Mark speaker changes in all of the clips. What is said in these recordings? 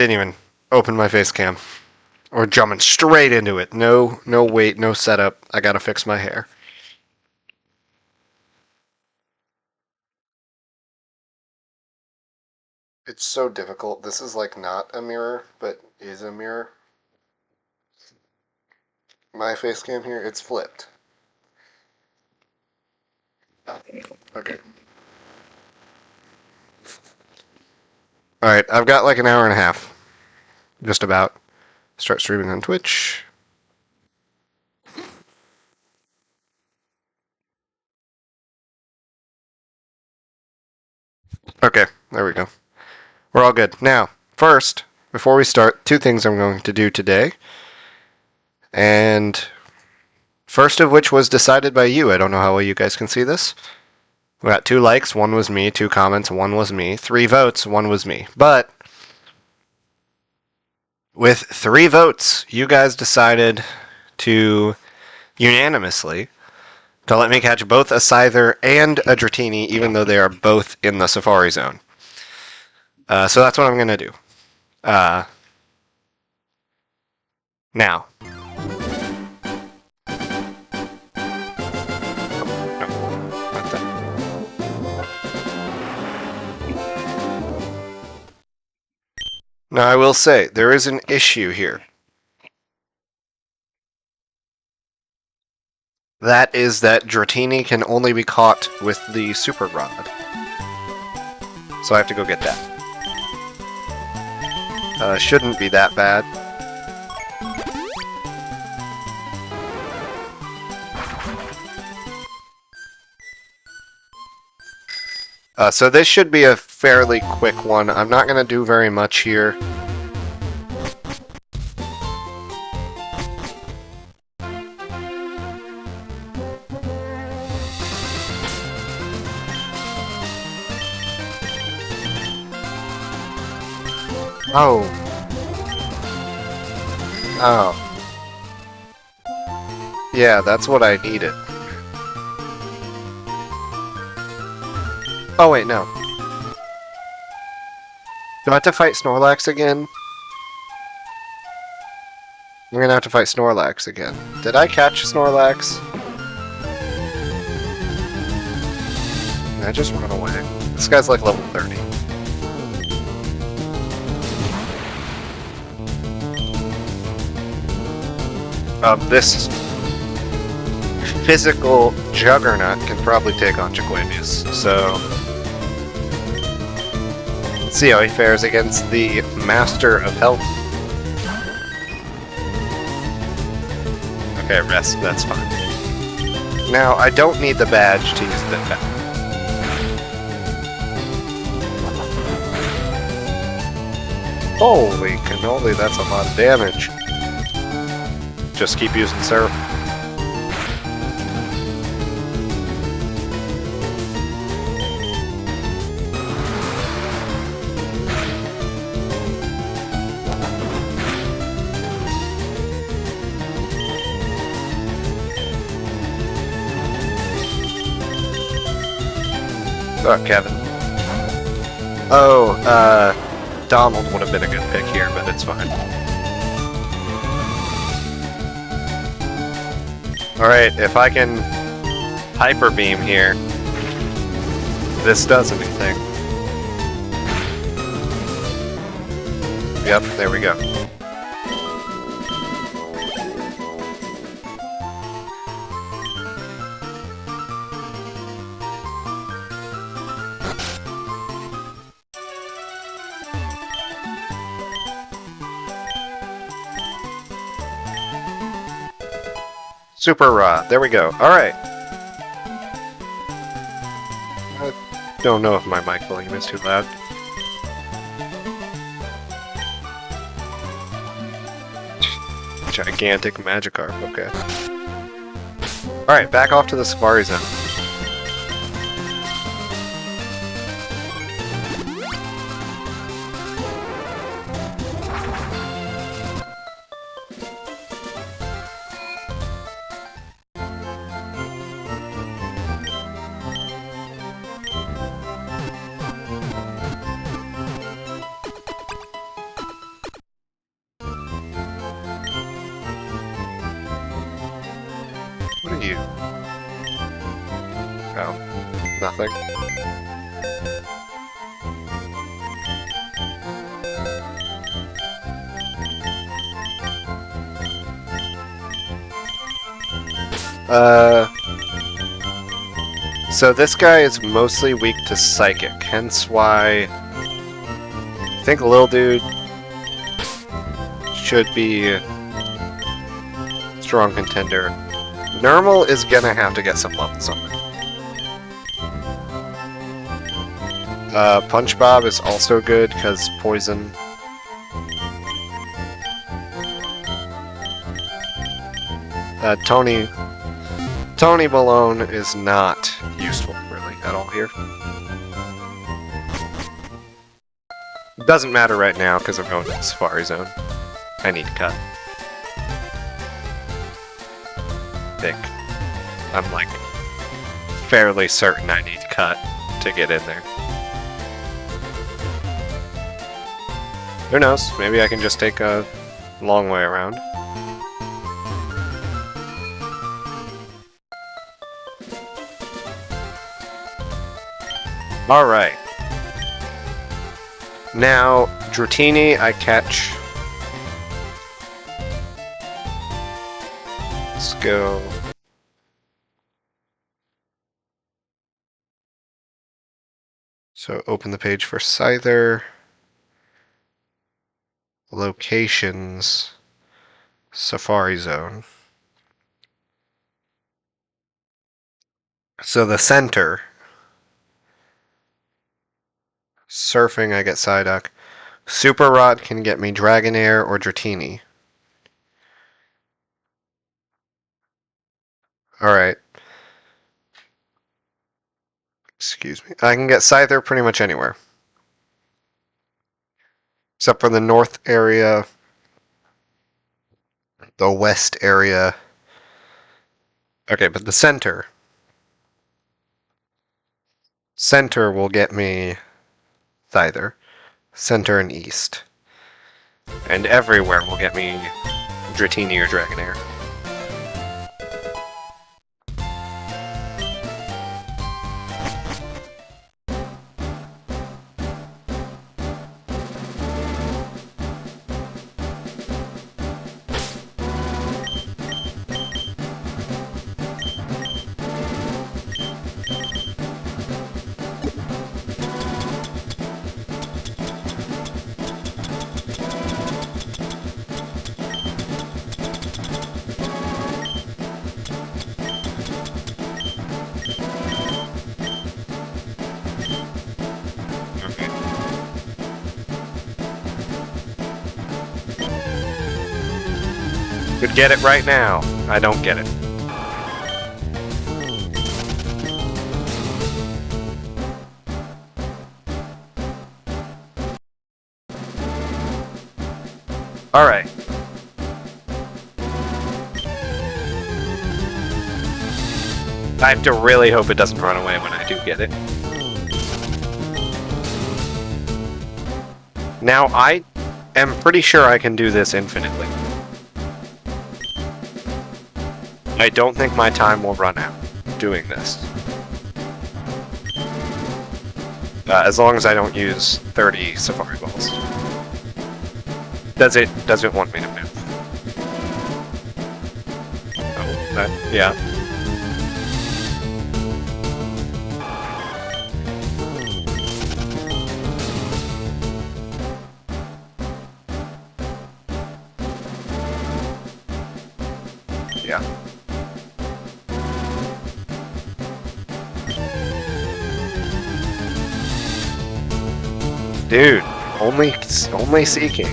Speaker 1: Didn't even open my face cam. Or jumping straight into it. No wait, no setup. I gotta fix my hair. It's so difficult. This is like not a mirror, but is a mirror. My face cam here, it's flipped. Okay. Alright, I've got like an hour and a half. Just about. Start streaming on Twitch. Okay, there we go. We're all good. Now, first, before we start, two things I'm going to do today. And first of which was decided by you. I don't know how well you guys can see this. We got 2 likes, 1 was me, 2 comments, 1 was me, 3 votes, 1 was me. But with 3 votes, you guys decided to unanimously to let me catch both a Scyther and a Dratini, even though they are both in the Safari Zone. So that's what I'm going to do. Now. Now, I will say, there is an issue here. That is that Dratini can only be caught with the Super Rod. So I have to go get that. Shouldn't be that bad. So this should be a fairly quick one. I'm not going to do very much here. Oh. Oh. Yeah, that's what I needed. Oh wait, no. Do I have to fight Snorlax again? I'm gonna have to fight Snorlax again. Did I catch Snorlax? Did I just run away? This guy's like level 30. This physical juggernaut can probably take on Jaquavius, so let's see how he fares against the Master of Health. Okay, rest, that's fine. Now, I don't need the badge to use the attack. Holy cannoli, that's a lot of damage. Just keep using Seraph. Oh, Kevin. Oh, Donald would have been a good pick here, but it's fine. Alright, if I can Hyper Beam here, this does anything. Yep, there we go. Super Rod, there we go. Alright. I don't know if my mic volume is too loud. Gigantic Magikarp, okay. Alright, back off to the Safari Zone. want you? Oh, nothing. So this guy is mostly weak to psychic, hence why I think Lil Dude should be a strong contender. Normal is gonna have to get some levels on it. Punch Bob is also good because poison. Tony Malone is not useful really at all here. Doesn't matter right now because I'm going to the Safari Zone. I need to cut. I'm like fairly certain I need to cut to get in there. Who knows? Maybe I can just take a long way around. Alright. Now, Dratini I catch. Let's go. So open the page for Scyther. Locations. Safari Zone. So the center. Surfing, I get Psyduck. Super Rod can get me Dragonair or Dratini. Alright. Excuse me. I can get Scyther pretty much anywhere. Except for the north area, the west area. Okay, but the center. Center will get me Scyther. Center and east. And everywhere will get me Dratini or Dragonair. Could get it right now. I don't get it. Alright. I have to really hope it doesn't run away when I do get it. Now, I am pretty sure I can do this infinitely. I don't think my time will run out doing this. As long as I don't use 30 Safari Balls. Does it want me to move? Oh, yeah. Yeah. Dude, only Seeking.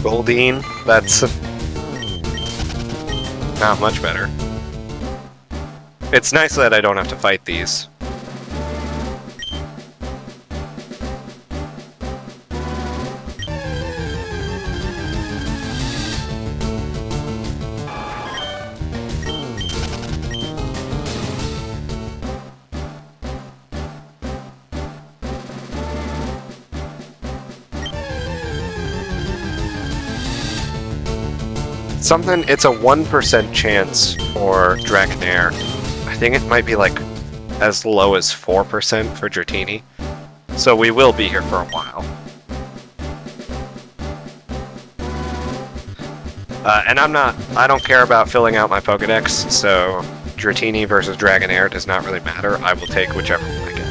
Speaker 1: Goldeen, that's not much better. It's nice that I don't have to fight these. something. It's a 1% chance for Dragonair. I think it might be like as low as 4% for Dratini. So we will be here for a while. And I don't care about filling out my Pokedex, so Dratini versus Dragonair does not really matter. I will take whichever one I get.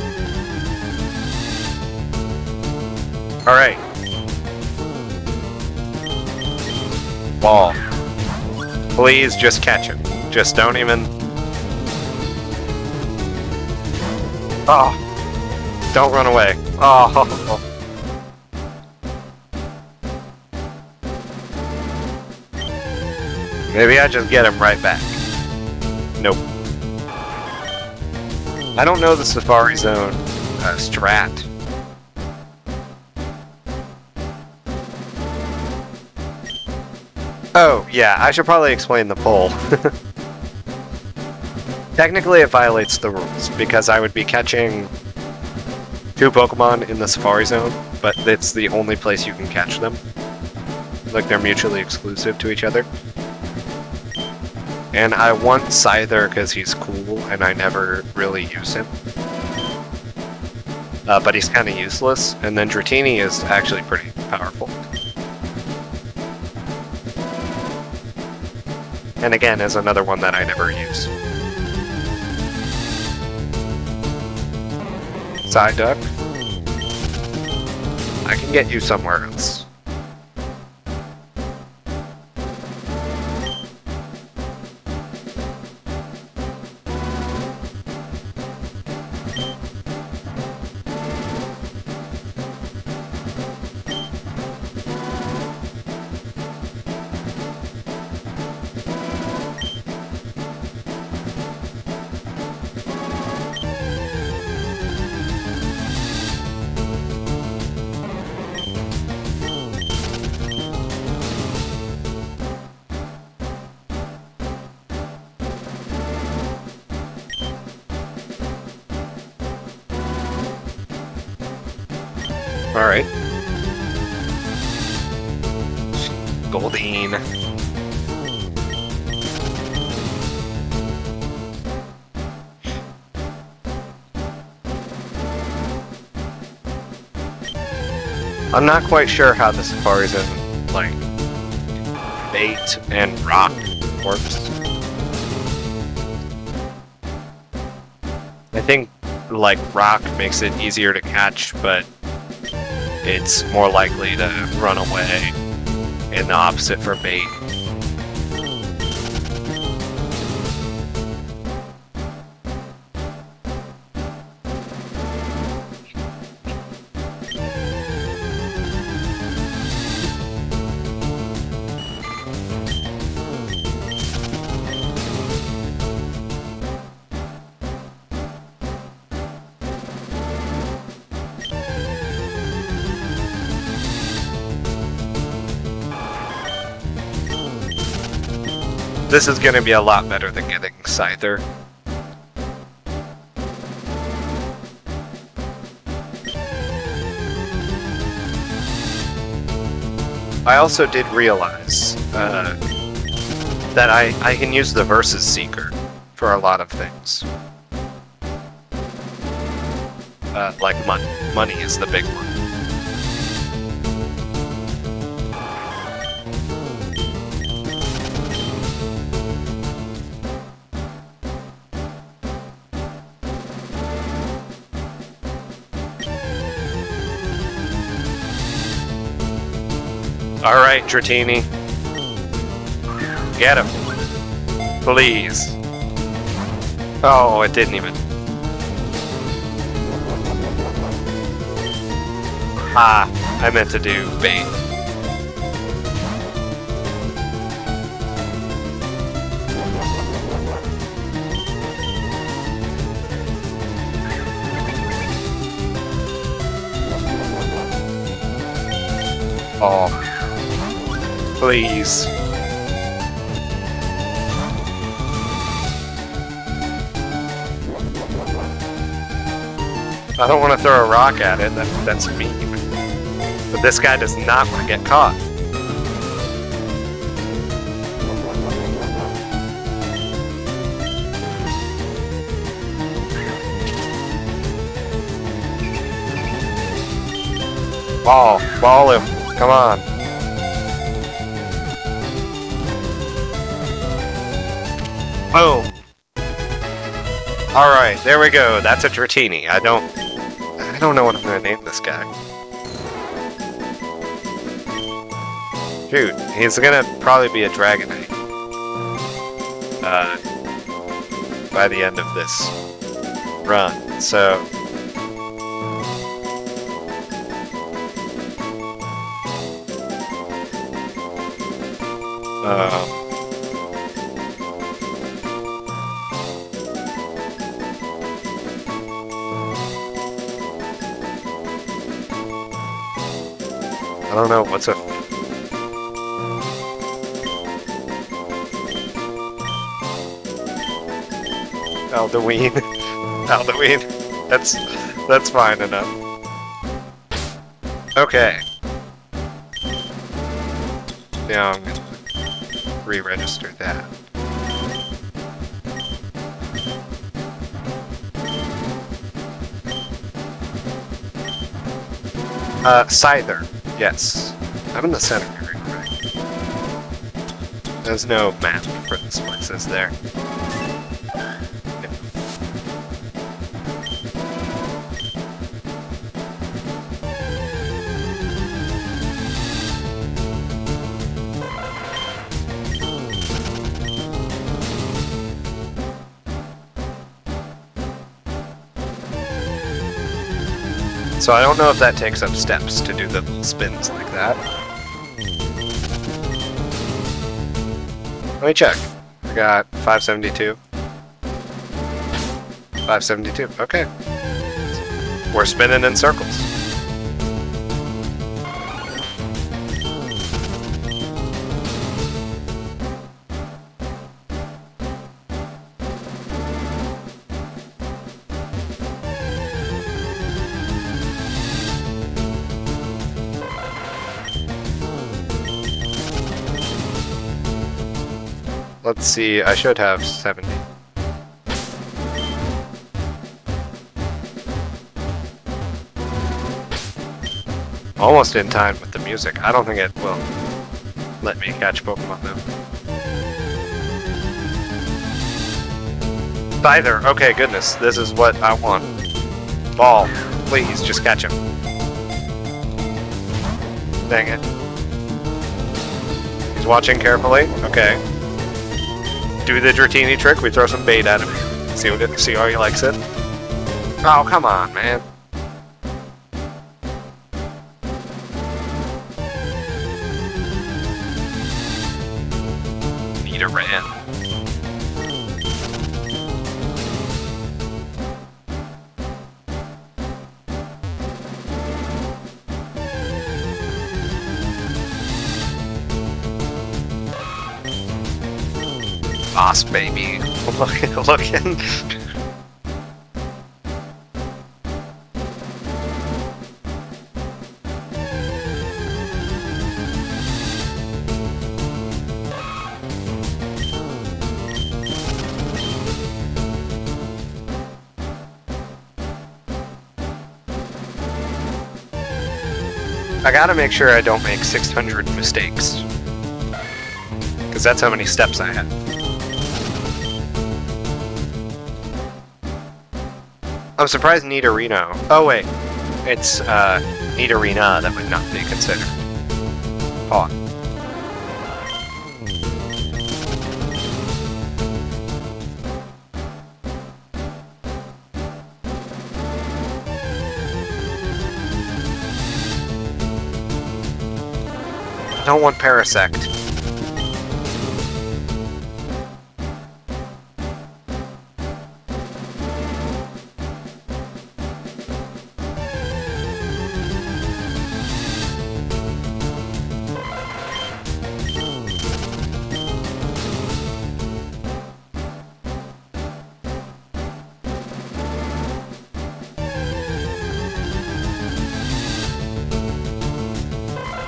Speaker 1: Alright. Ball. Please just catch it. Just don't even... Oh. Don't run away. Oh. Maybe I just get him right back. Nope. I don't know the Safari Zone strat. Oh, yeah, I should probably explain the poll. Technically, it violates the rules, because I would be catching 2 Pokemon in the Safari Zone, but it's the only place you can catch them. Like, they're mutually exclusive to each other. And I want Scyther because he's cool, and I never really use him. But he's kind of useless, and then Dratini is actually pretty powerful. And again, is another one that I never use. Psyduck. I can get you somewhere else. Alright. Goldeen. I'm not quite sure how the Safari Zone, like, bait and rock works. I think, like, rock makes it easier to catch, but it's more likely to run away, and the opposite for bait. This is going to be a lot better than getting Scyther. I also did realize that I can use the Versus Seeker for a lot of things. Like money. Money is the big one. Alright, Dratini. Get him. Please. Oh, it didn't even. Ah, I meant to do bait. Oh. Please. I don't want to throw a rock at it, that's mean. But this guy does not want to get caught. Ball him. Come on. Boom. Alright, there we go. That's a Dratini. I don't know what I'm gonna name this guy. Shoot, he's gonna probably be a Dragonite. By the end of this run, so... I don't know, what's a... Aldewine. Aldewine. That's fine enough. Okay. Now I'm gonna re-register that. Scyther. Yes. I'm in the center area, right? There's no map for this place, is there? So I don't know if that takes up steps to do the little spins like that. Let me check. I got 572. 572, okay. We're spinning in circles. Let's see, I should have 70. Almost in time with the music. I don't think it will let me catch Pokemon though. Scyther, okay, goodness, this is what I want. Ball, please, just catch him. Dang it. He's watching carefully, okay. Do the Dratini trick, we throw some bait at him. See how he likes it. Oh, come on, man. Need a ran. Boss baby. Looking. I gotta make sure I don't make 600 mistakes. Because that's how many steps I have. I'm surprised Nidorino. Oh wait, it's Nidorina that would not be considered. Pawn. I don't want Parasect.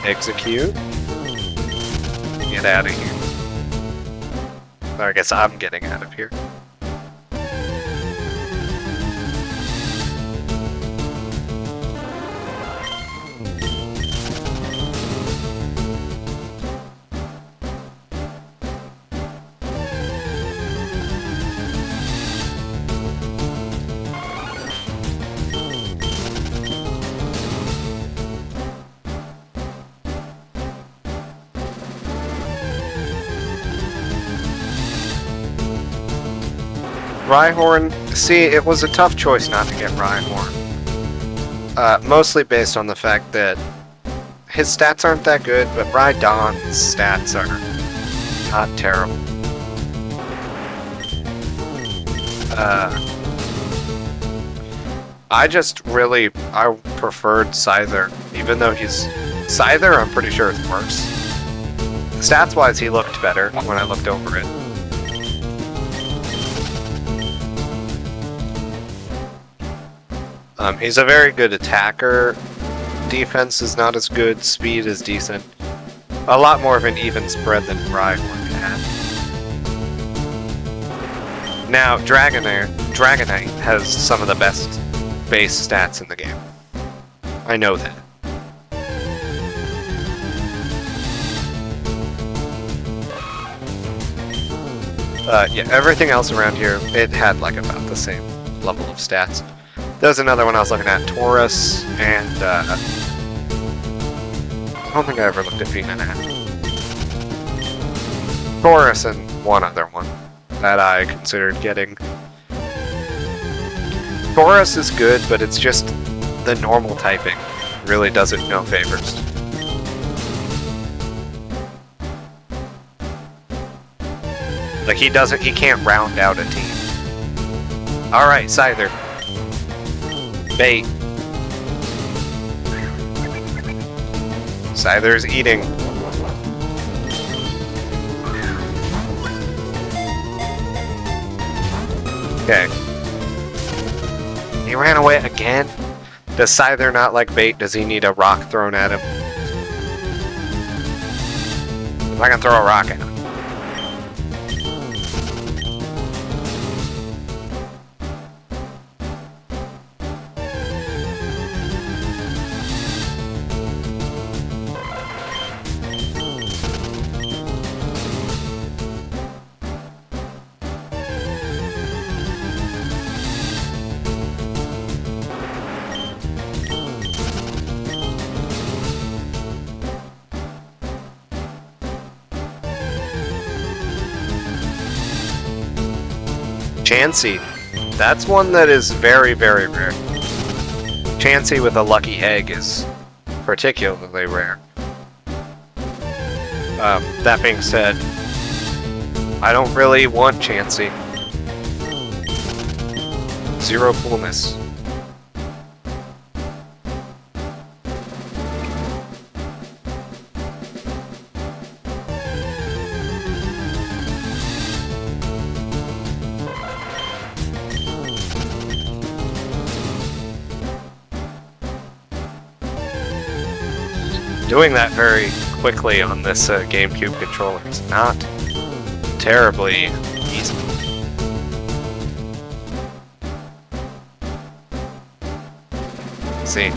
Speaker 1: Execute. Get out of here. Or I guess I'm getting out of here. Rhyhorn, see, it was a tough choice not to get Rhyhorn. Mostly based on the fact that his stats aren't that good, but Rhydon's stats are not terrible. I preferred Scyther, even though Scyther, I'm pretty sure is worse. Stats-wise, he looked better when I looked over it. He's a very good attacker. Defense is not as good. Speed is decent. A lot more of an even spread than Rhyhorn had. Now, Dragonite has some of the best base stats in the game. I know that. Yeah, everything else around here, it had like about the same level of stats. There's another one I was looking at, Taurus, and I don't think I ever looked at Venonat. Taurus and one other one that I considered getting. Taurus is good, but it's just the normal typing. Really does it no favors. Like he can't round out a team. Alright, Scyther. Bait. Scyther's eating. Okay. He ran away again? Does Scyther not like bait? Does he need a rock thrown at him? If I can throw a rock at him. Chansey. That's one that is very, very rare. Chansey with a lucky egg is particularly rare. That being said, I don't really want Chansey. Zero coolness. Doing that very quickly on this GameCube controller is not terribly easy. See.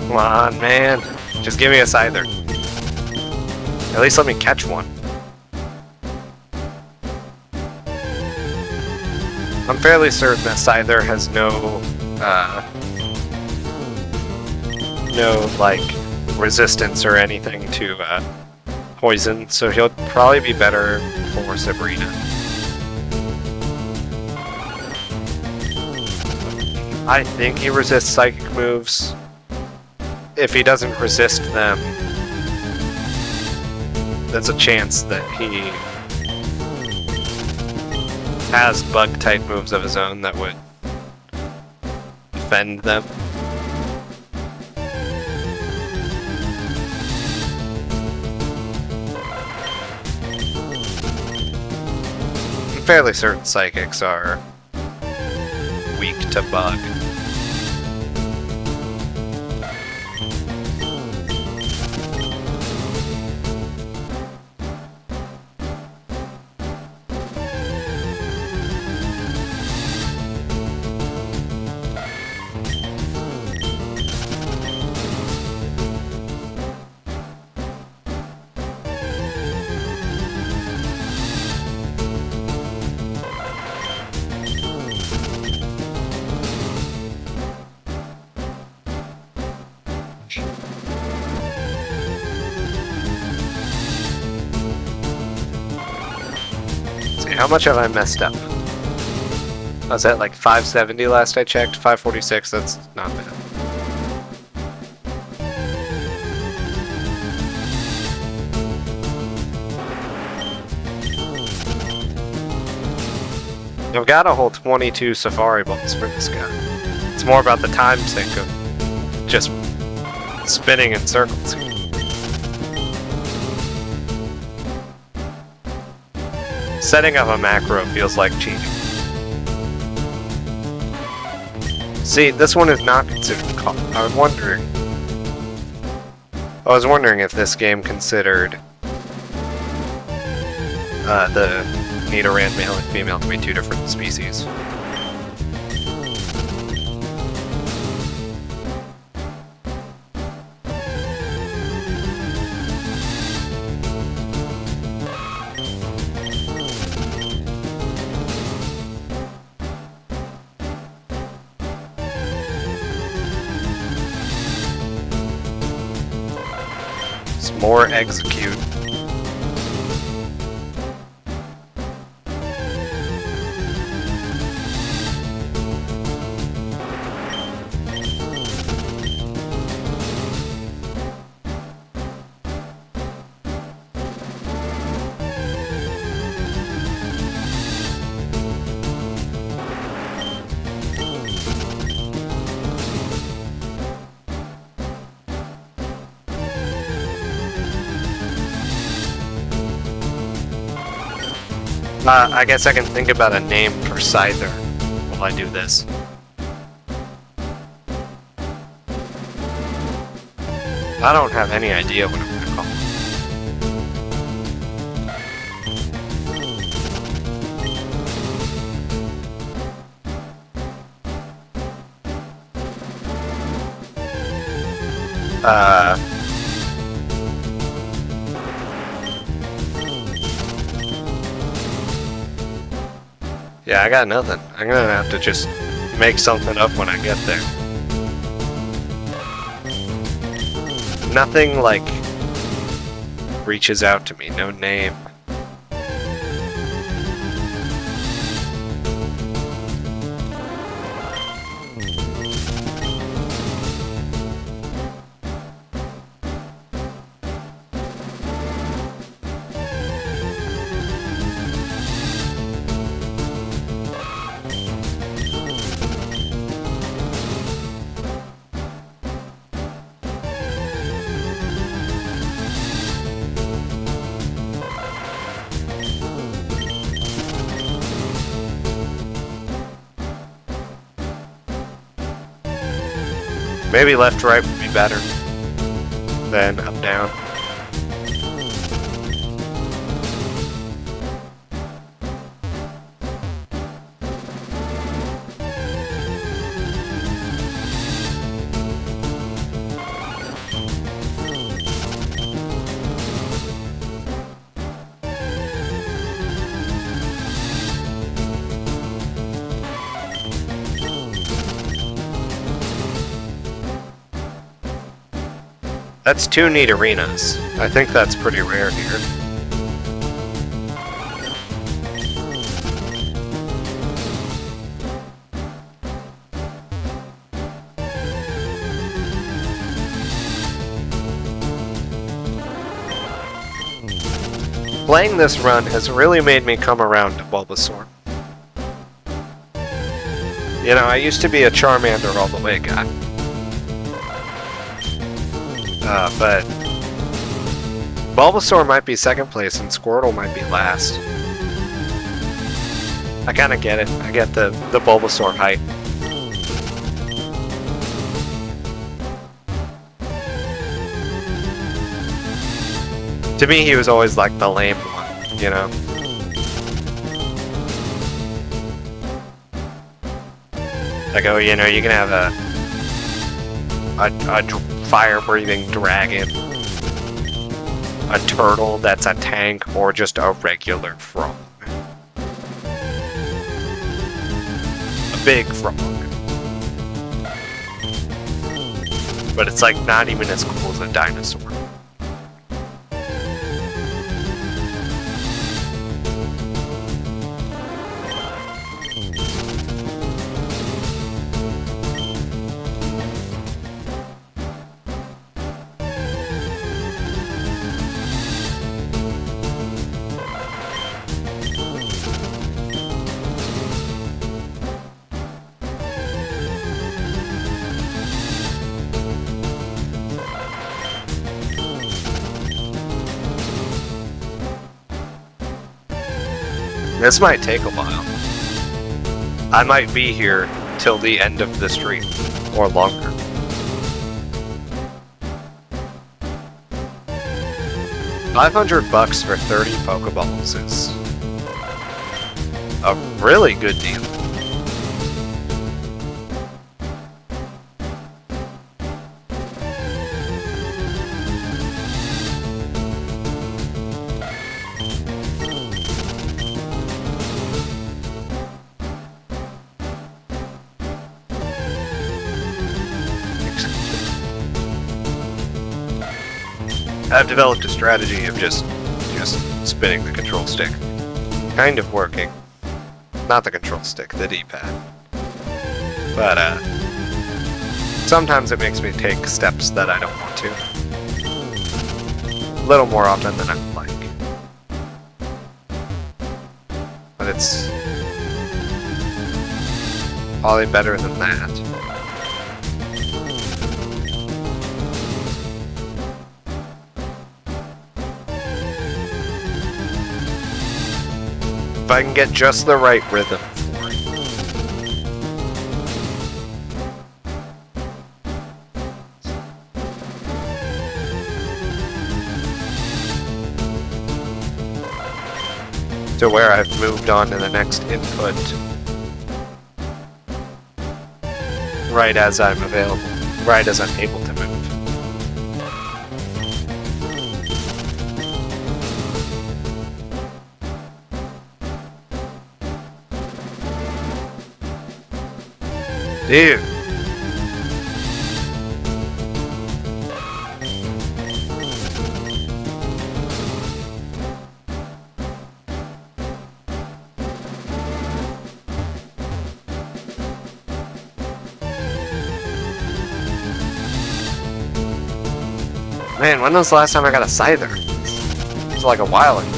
Speaker 1: Come on, man. Just give me a Scyther. At least let me catch one. I'm fairly certain that Scyther has no like, resistance or anything to, poison, so he'll probably be better for Sabrina. I think he resists psychic moves. If he doesn't resist them, there's a chance that he has bug-type moves of his own that would defend them. I'm fairly certain psychics are weak to bug. how much have I messed up? I was at like 570 last I checked, 546, that's not bad. I've got a whole 22 safari balls for this guy. It's more about the time sink of just spinning in circles. Setting up a macro feels like cheating. See, this one is not considered call. I was wondering if this game considered the Nidoran male and female to be two different species. Some more execute. I guess I can think about a name for Scyther while I do this. I don't have any idea what I'm going to call him. Yeah, I got nothing. I'm gonna have to just make something up when I get there. Nothing, like, reaches out to me. No name. Maybe left right would be better than up down. That's 2 neat arenas. I think that's pretty rare here. Playing this run has really made me come around to Bulbasaur. You know, I used to be a Charmander all the way guy. But Bulbasaur might be second place and Squirtle might be last. I kind of get it. I get the Bulbasaur hype. To me, he was always like the lame one, you know? Like, oh, you know, you can have a fire-breathing dragon, a turtle that's a tank, or just a regular frog. A big frog. But it's like not even as cool as a dinosaur. This might take a while. I might be here till the end of the stream, or longer. $500 for 30 Pokeballs is a really good deal. I've developed a strategy of just spinning the control stick. Kind of working. Not the control stick, the D-pad. But, sometimes it makes me take steps that I don't want to. A little more often than I would like. But it's probably better than that. If I can get just the right rhythm for it. To where I've moved on to the next input right as I'm available, right as I'm able to move. Dude. Man, when was the last time I got a Scyther? It was like a while ago.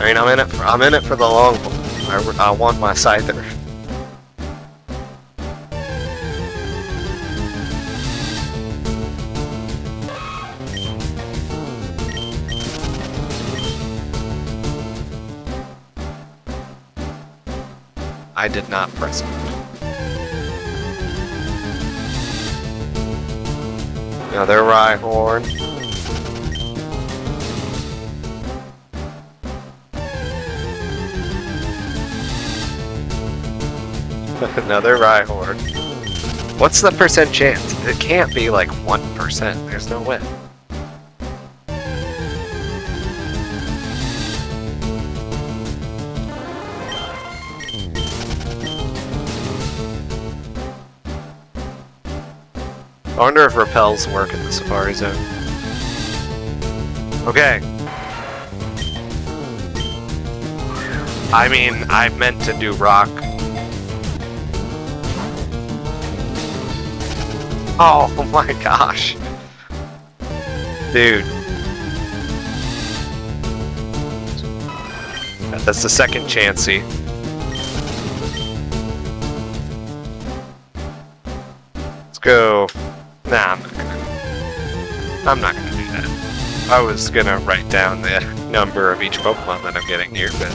Speaker 1: I mean, I'm in it for the long haul. I want my Scyther. I did not press it. Another Rhyhorn. Another Rhyhorn. What's the percent chance? It can't be like 1%. There's no way. I wonder if repels work in the Safari Zone. Okay. I mean, I meant to do rock. Oh my gosh. Dude. That's the second chancey. Let's go. Nah, I'm not gonna do that. I was gonna write down the number of each Pokemon that I'm getting here, but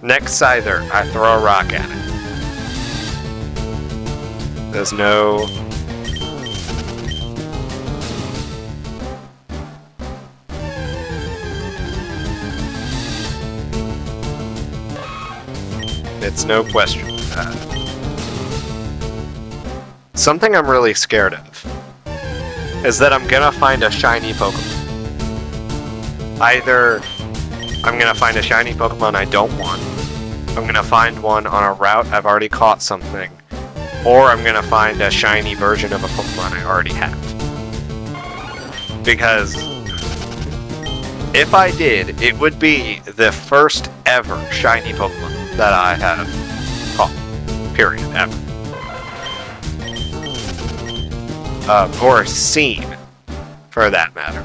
Speaker 1: next Scyther, I throw a rock at it. There's no... It's no question. Something I'm really scared of is that I'm gonna find a shiny Pokemon. Either I'm gonna find a shiny Pokemon I don't want, I'm gonna find one on a route I've already caught something, or I'm gonna find a shiny version of a Pokemon I already have. Because if I did, it would be the first ever shiny Pokemon that I have caught. Period. Ever. Or seen, for that matter.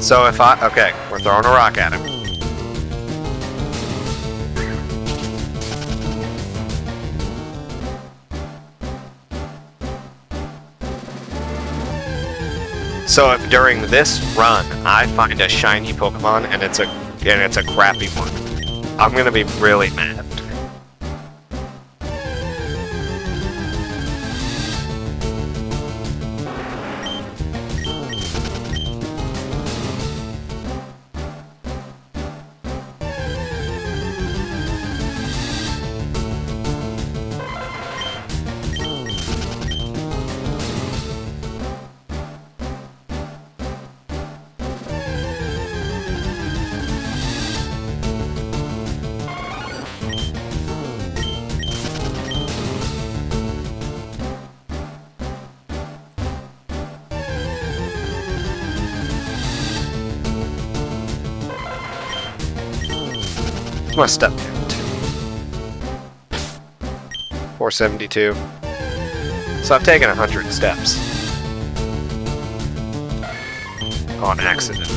Speaker 1: So if okay, we're throwing a rock at him. So if during this run I find a shiny Pokemon and it's a crappy one, I'm gonna be really mad. My step count. 472. So I've taken 100 steps. On accident.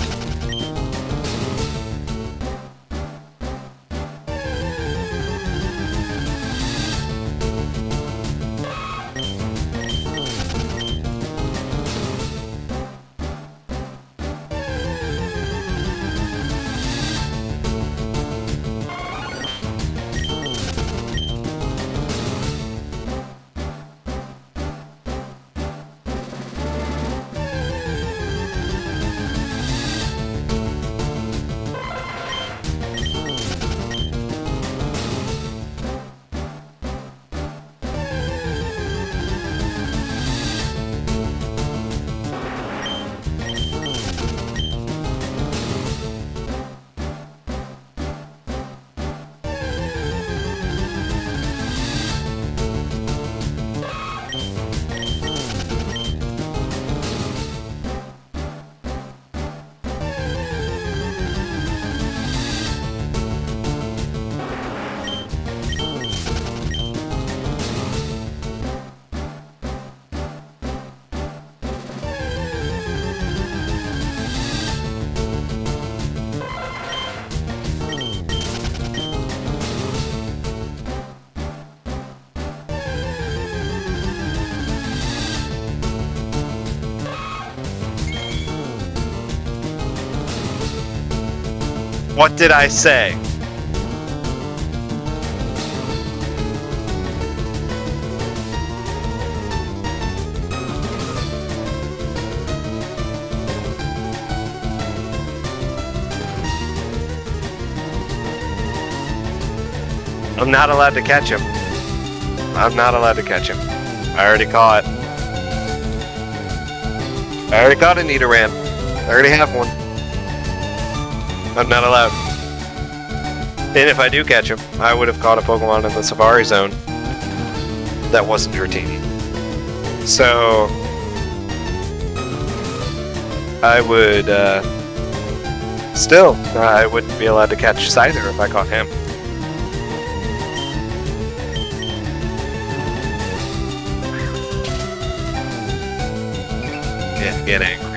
Speaker 1: What did I say? I'm not allowed to catch him. I'm not allowed to catch him. I already caught. I already caught a Nidoran. I already have one. I'm not allowed. And if I do catch him, I would have caught a Pokemon in the Safari Zone that wasn't Dratini. So I would still, I wouldn't be allowed to catch Scyther if I caught him. Yeah, get angry.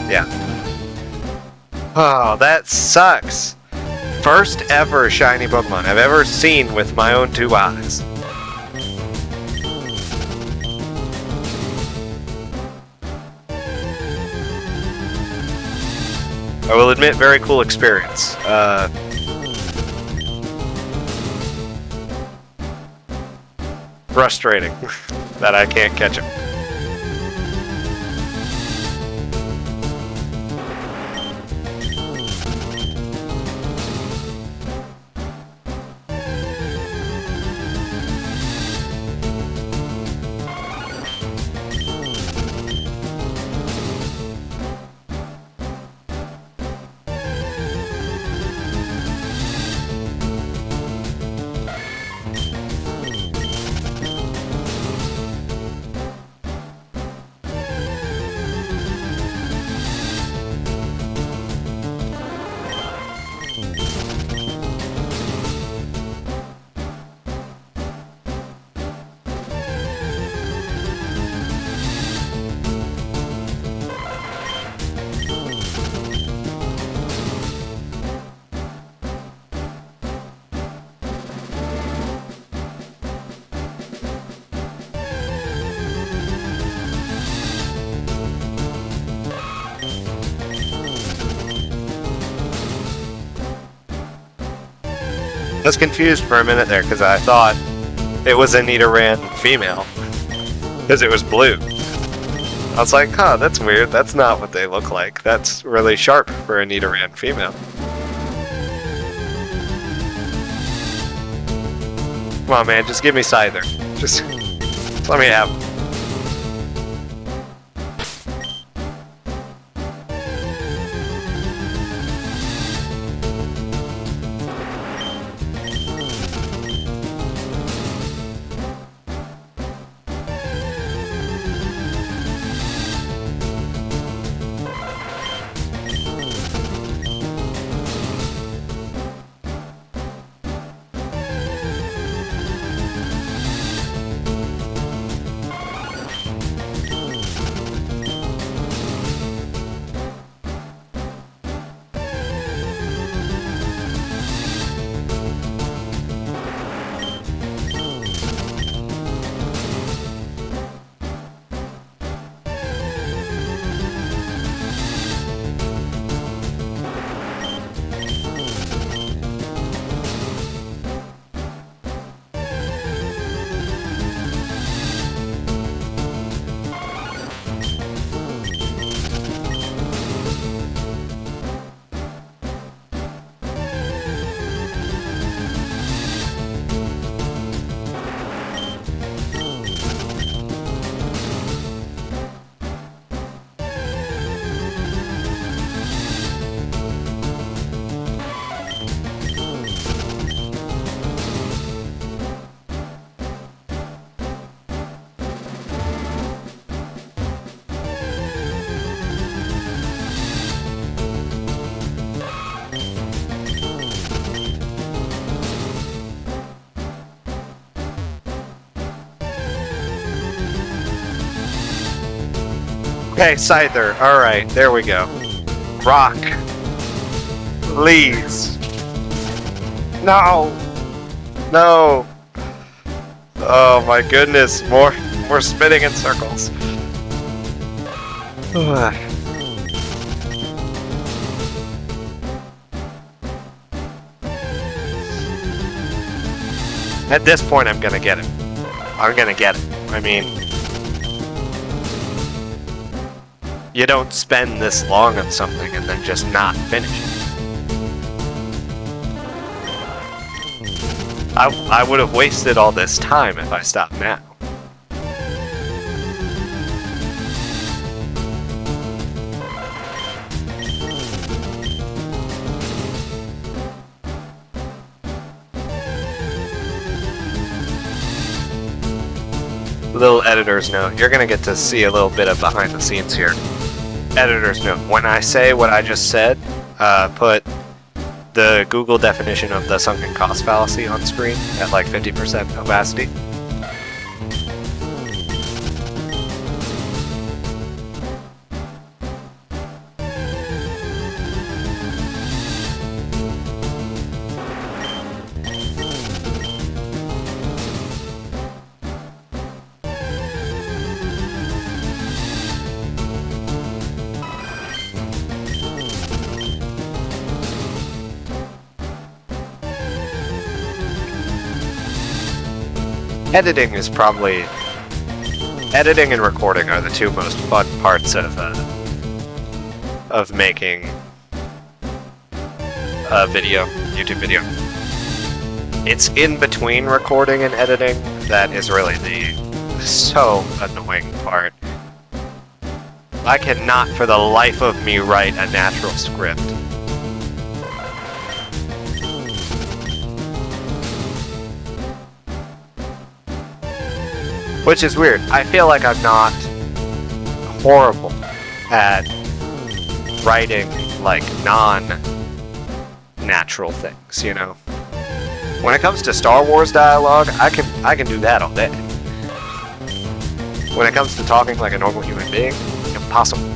Speaker 1: Yeah. Oh, that sucks. First ever shiny Pokemon I've ever seen with my own two eyes. I will admit, very cool experience. Frustrating that I can't catch him. was confused for a minute there because I thought it was a Nidoran female because it was blue. I was like, huh, that's weird. That's not what they look like. That's really sharp for a Nidoran female. Come on, man, just give me Scyther. Just let me have him. Okay, Scyther. Alright, there we go. Rock. Please. No! No! Oh my goodness, more spinning in circles. At this point, I'm gonna get it. I'm gonna get it. I mean, you don't spend this long on something and then just not finish it. I would have wasted all this time if I stopped now. Little editor's note. You're gonna get to see a little bit of behind the scenes here. Editor's note. When I say what I just said, put the Google definition of the sunken cost fallacy on screen at like 50% opacity. Editing is probably... Editing and recording are the two most fun parts of making a video, YouTube video. It's in between recording and editing that is really the so annoying part. I cannot for the life of me write a natural script. Which is weird. I feel like I'm not horrible at writing, like, non-natural things, you know? When it comes to Star Wars dialogue, I can do that all day. When it comes to talking like a normal human being, impossible.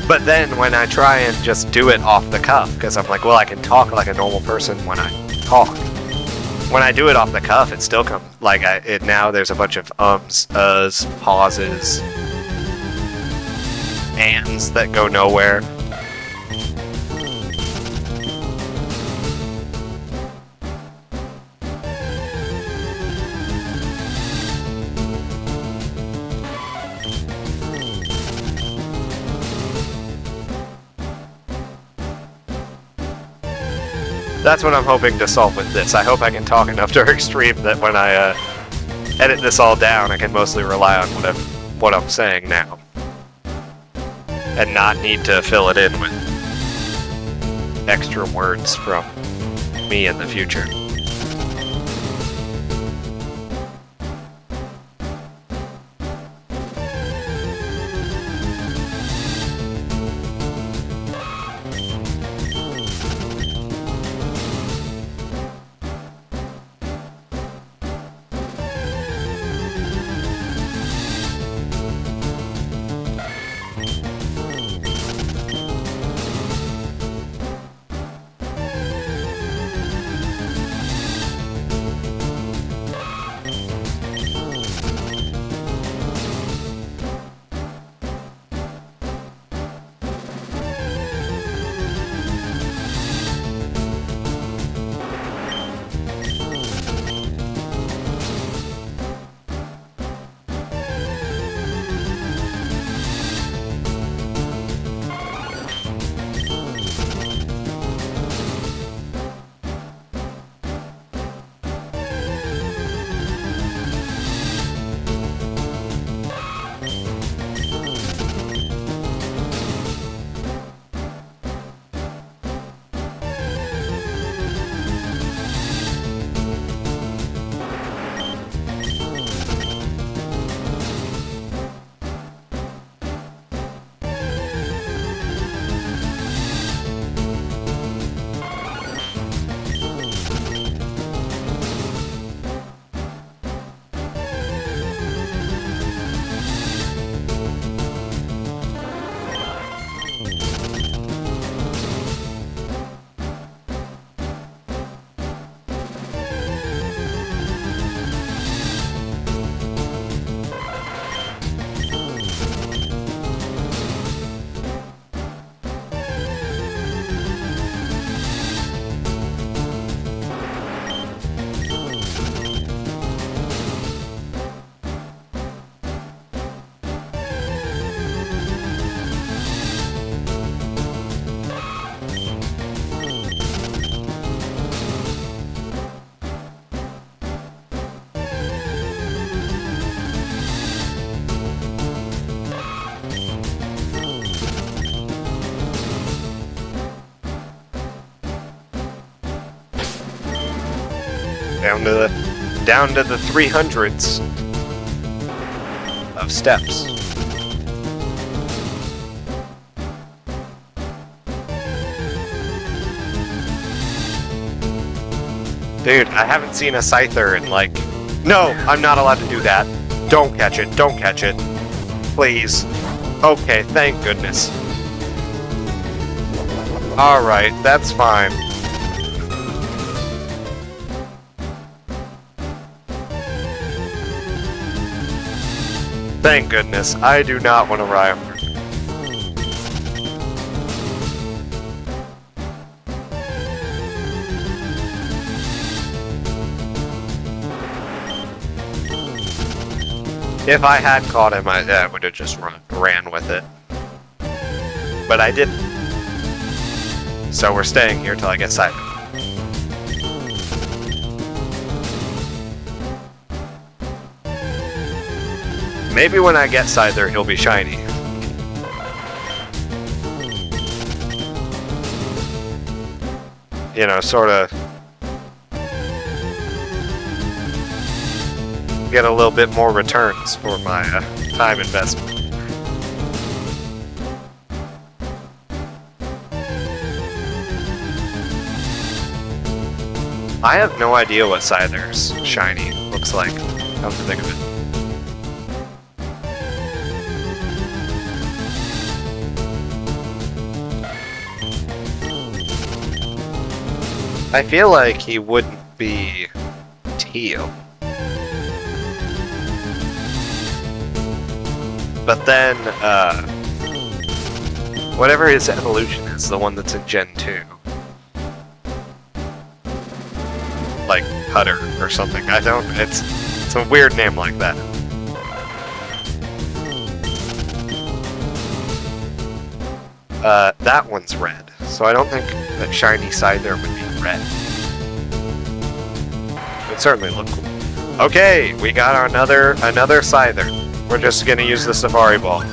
Speaker 1: But then when I try and just do it off the cuff, because I'm like, well, I can talk like a normal person when I talk. When I do it off the cuff, it still comes like now. There's a bunch of ums, uhs, pauses, ands that go nowhere. That's what I'm hoping to solve with this. I hope I can talk enough during stream that when I edit this all down, I can mostly rely on what I'm saying now. And not need to fill it in with extra words from me in the future. Down to the 300s of steps. Dude, I haven't seen a Scyther in like... No, I'm not allowed to do that. Don't catch it, don't catch it. Please. Okay, thank goodness. Alright, that's fine. Thank goodness, I do not want to rival. If I had caught him, I would have just ran with it. But I didn't. So we're staying here till I get Scyther. Maybe when I get Scyther, he'll be shiny. You know, sorta... get a little bit more returns for my time investment. I have no idea what Scyther's shiny looks like, come to think of it. I feel like he wouldn't be teal. But then, whatever his evolution is, the one that's in Gen 2. Like Hutter or something. I don't, it's a weird name like that. That one's red, so I don't think that shiny Scyther would be red. It would certainly look cool. Okay, we got another Scyther. We're just gonna use the Safari Ball.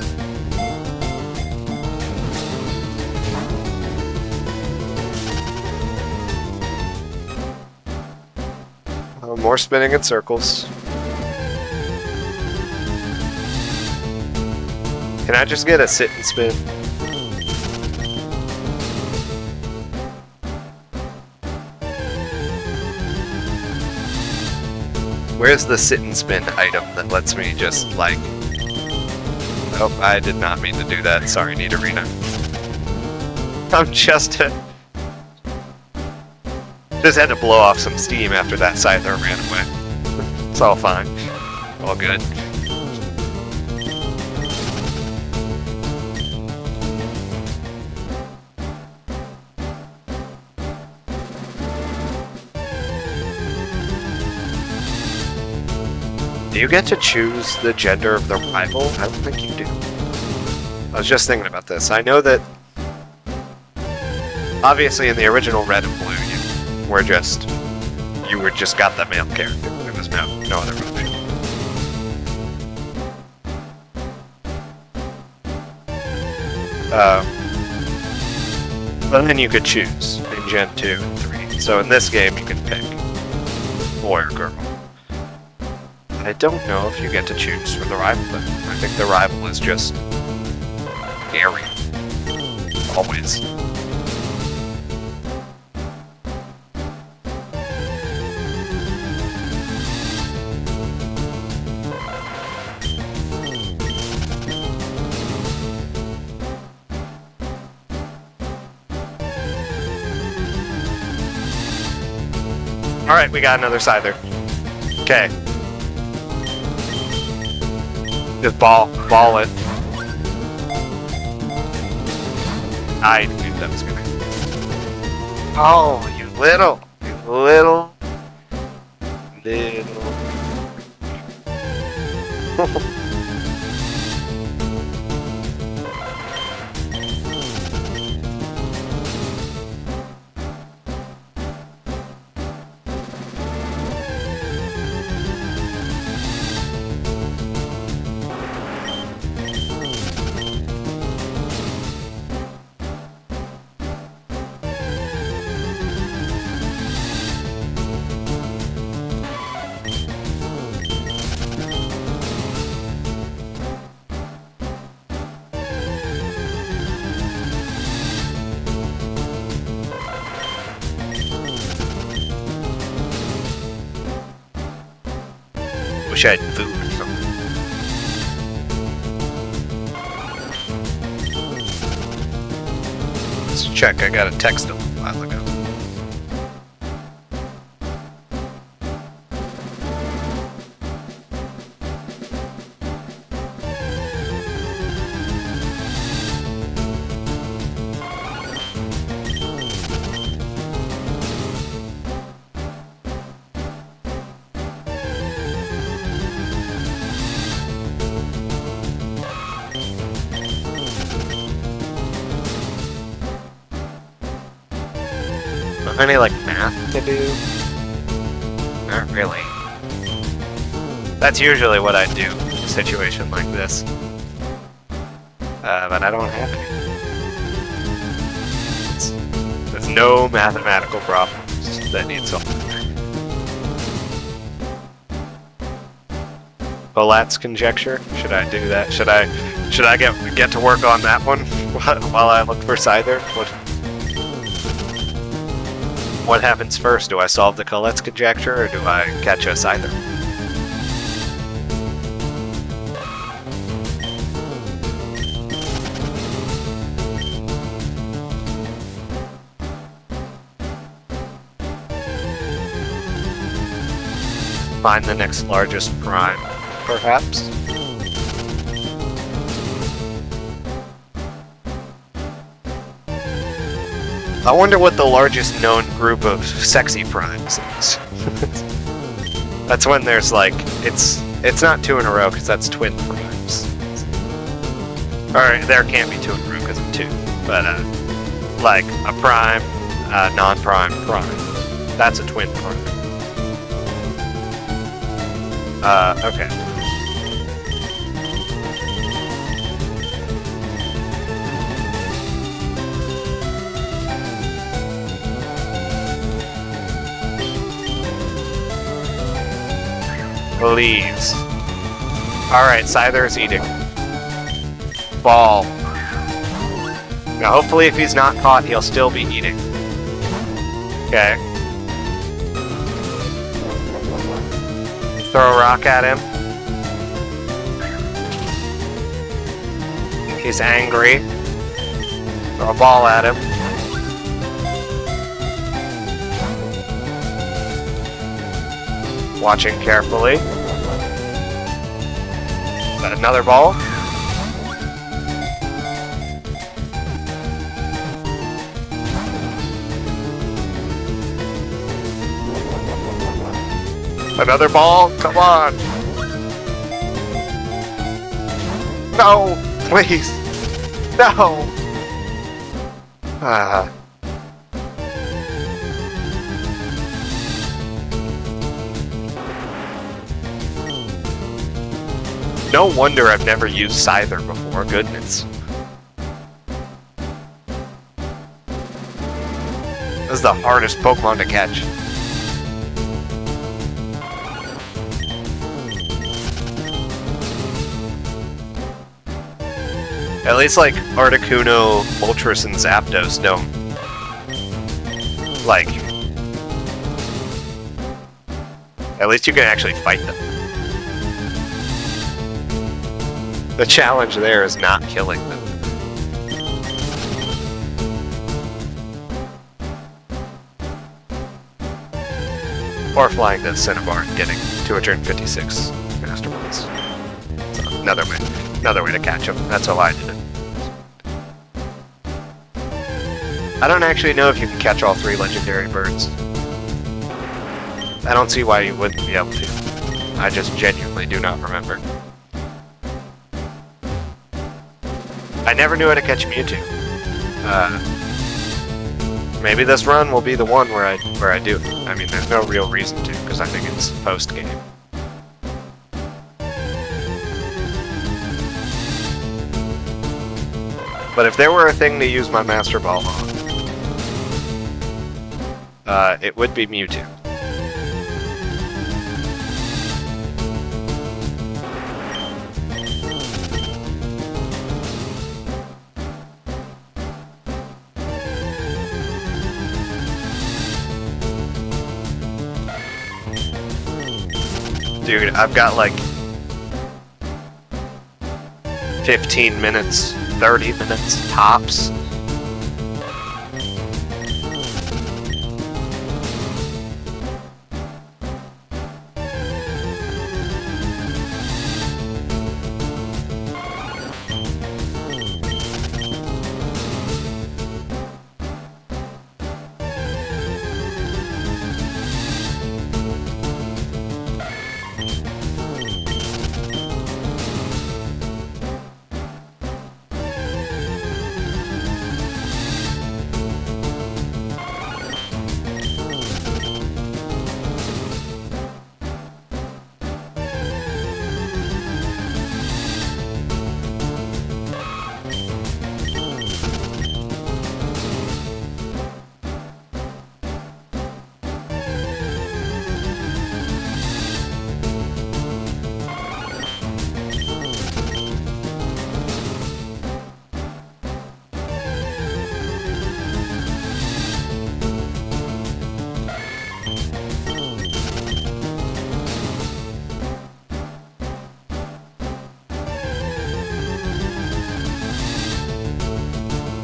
Speaker 1: More spinning in circles. Can I just get a sit and spin? Where's the sit and spin item that lets me just, like... Oh, I did not mean to do that. Sorry, Nidorina. I'm just had to blow off some steam after that Scyther ran away. It's all fine. All good. Do you get to choose the gender of the rival? I don't think you do. I was just thinking about this. I know that obviously in the original Red and Blue you were just got the male character. There was no other option. But then you could choose in Gen 2 and 3. So in this game you can pick boy or girl. I don't know if you get to choose for the rival, but I think the rival is just scary. Always. Alright, we got another Scyther. Okay. Just ball it. I knew that was gonna... Oh, you little. Wish I had food or something. Let's check. I got a text a while ago. Any like math to do? Not really. That's usually what I do in a situation like this. But I don't have any. There's no mathematical problems that need solving. Colette's conjecture? Should I do that? Should I get to work on that one while I look for Scyther? What happens first? Do I solve the Colette's conjecture, or do I catch a Scyther? find the next largest prime, perhaps. I wonder what the largest known group of sexy primes is. That's when there's like, it's not 2 in a row because that's twin primes. Or there can't be 2 in a row because of 2. But like a prime, non-prime, prime. That's a twin prime. Okay. Please. Alright, Scyther is eating. Ball. Now hopefully if he's not caught, he'll still be eating. Okay. Throw a rock at him. He's angry. Throw a ball at him. Watching carefully. Another ball. Another ball? Come on! No! Please! No! No wonder I've never used Scyther before, goodness. This is the hardest Pokemon to catch. At least, like, Articuno, Moltres, and Zapdos don't, like... At least you can actually fight them. The challenge there is not killing them. Or flying the Cinnabar and getting 256 Master Balls. So another way to catch them. That's how I did it. I don't actually know if you can catch all 3 legendary birds. I don't see why you wouldn't be able to. I just genuinely do not remember. I never knew how to catch Mewtwo. Maybe this run will be the one where I do it. I mean, there's no real reason to, because I think it's post-game. But if there were a thing to use my Master Ball on, it would be Mewtwo. Dude, I've got like 15 minutes, 30 minutes tops.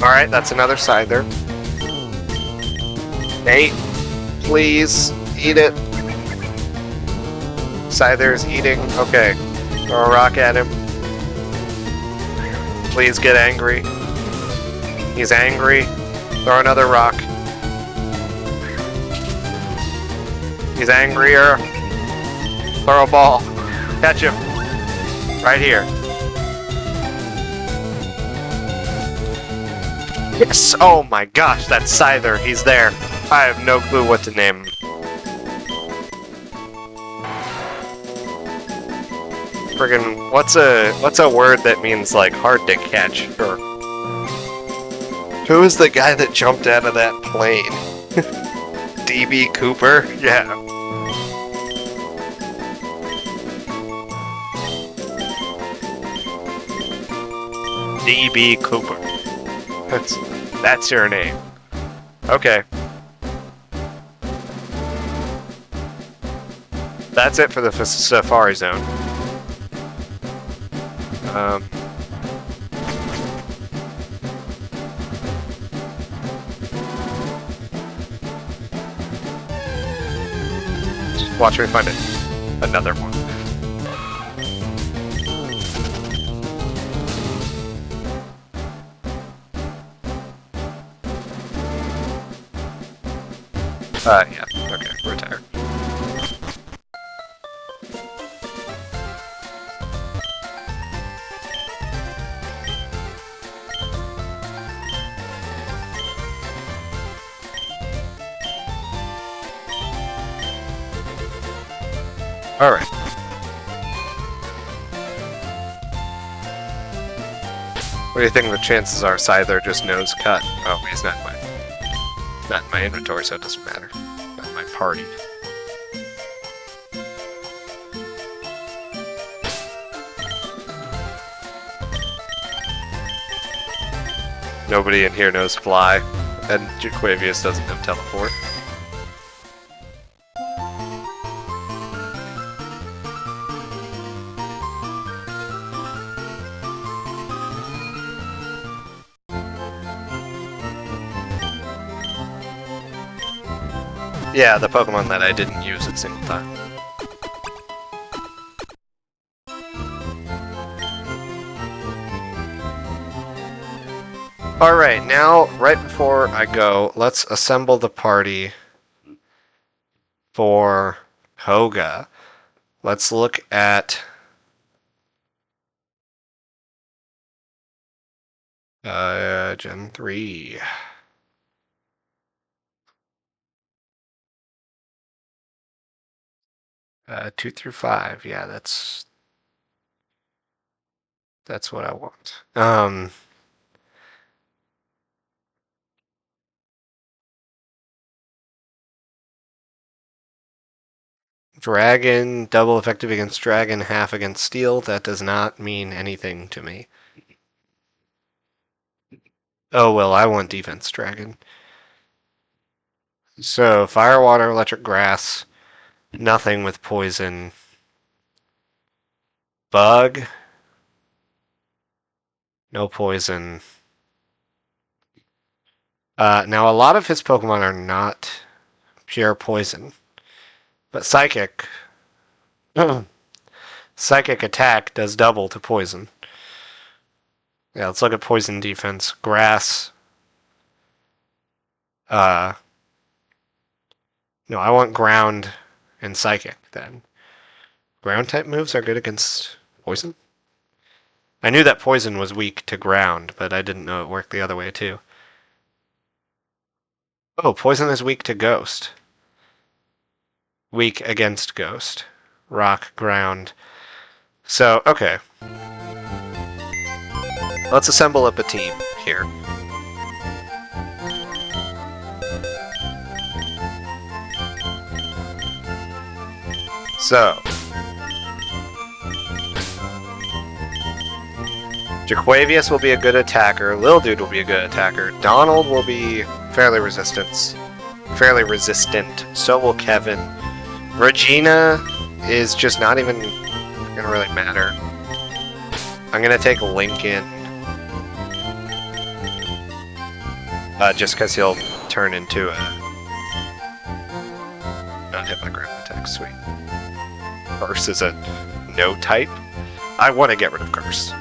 Speaker 1: Alright, that's another Scyther. Nate, please, eat it. Scyther's eating. Okay. Throw a rock at him. Please get angry. He's angry. Throw another rock. He's angrier. Throw a ball. Catch him. Right here. Yes! Oh my gosh, that's Scyther. He's there. I have no clue what to name him. Friggin', what's a word that means like hard to catch? Or who is the guy that jumped out of that plane? DB Cooper? Yeah. DB Cooper. That's your name. Okay. That's it for the Safari Zone. Watch me find it. Another one. Yeah. Okay, retire. Alright. What do you think the chances are Scyther just nose cut? Oh, he's not in my inventory, so it doesn't matter. Not in my party. Nobody in here knows fly, and Jaquavius doesn't have teleport. Yeah, the Pokemon that I didn't use a single time. Alright, now, right before I go, let's assemble the party for Hoga. Let's look at Gen 3. 2 through 5, yeah, that's what I want. Dragon, double effective against dragon, half against steel. That does not mean anything to me. Oh, well, I want defense dragon. So, fire, water, electric, grass. Nothing with poison. Bug. No poison. Now, a lot of his Pokemon are not pure poison. But Psychic... Psychic attack does double to poison. Yeah, let's look at poison defense. Grass. No, I want ground and psychic then. Ground type moves are good against poison? I knew that poison was weak to ground, but I didn't know it worked the other way too. Oh, poison is weak to ghost. Weak against ghost. Rock, ground. So, okay. Let's assemble up a team here. So, Jaquavius will be a good attacker, Lil Dude will be a good attacker, Donald will be fairly resistant, so will Kevin. Regina is just not even gonna really matter. I'm gonna take Lincoln. Just because he'll turn into a... Not hit by ground attack, sweet. Curse is a no type. I want to get rid of Curse.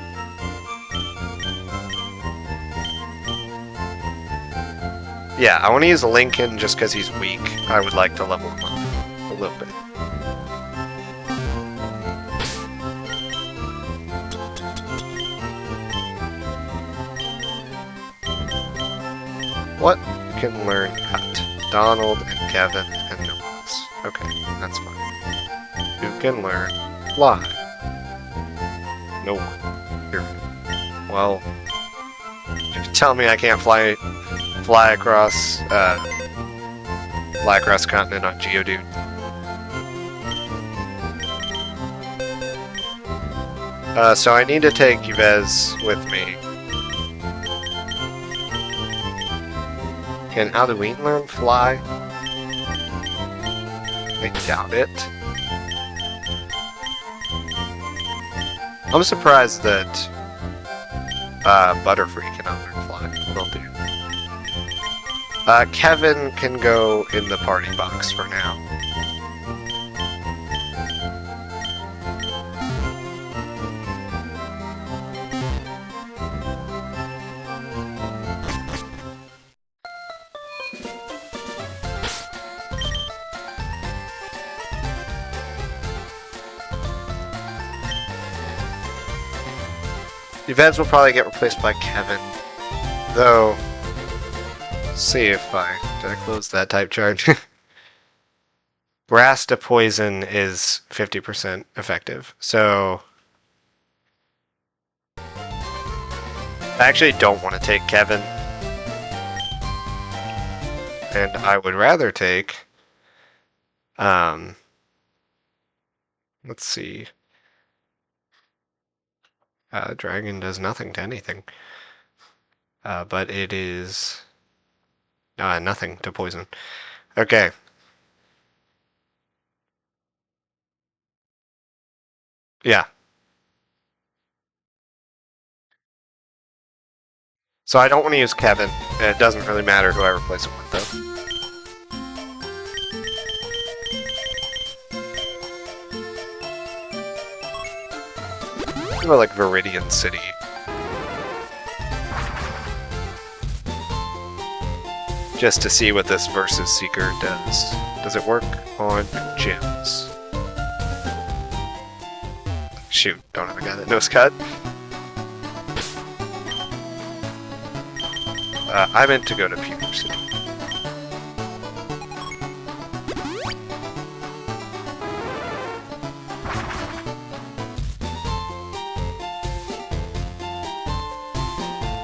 Speaker 1: Yeah, I want to use Lincoln just because he's weak. I would like to level him up a little bit. What can learn Cut? Donald and Kevin and Nicholas. Okay, that's fine. Who can learn Fly? No one. Here. Well, if you tell me I can't fly across the continent on Geodude. So I need to take Yves with me. Can Alduin learn Fly? I doubt it. I'm surprised that Butterfree cannot learn Fly. Will do. Kevin can go in the party box for now. Yves will probably get replaced by Kevin, though. See if did I close that type charge? Grass to poison is 50% effective, so I actually don't want to take Kevin, and I would rather take let's see. Dragon does nothing to anything, but it is nothing to poison. Okay. Yeah. So I don't want to use Kevin. It doesn't really matter who I replace him with, though. Or like Viridian City. Just to see what this Versus Seeker does. Does it work on gyms? Shoot, don't have a guy that knows Cut. I meant to go to Puber City.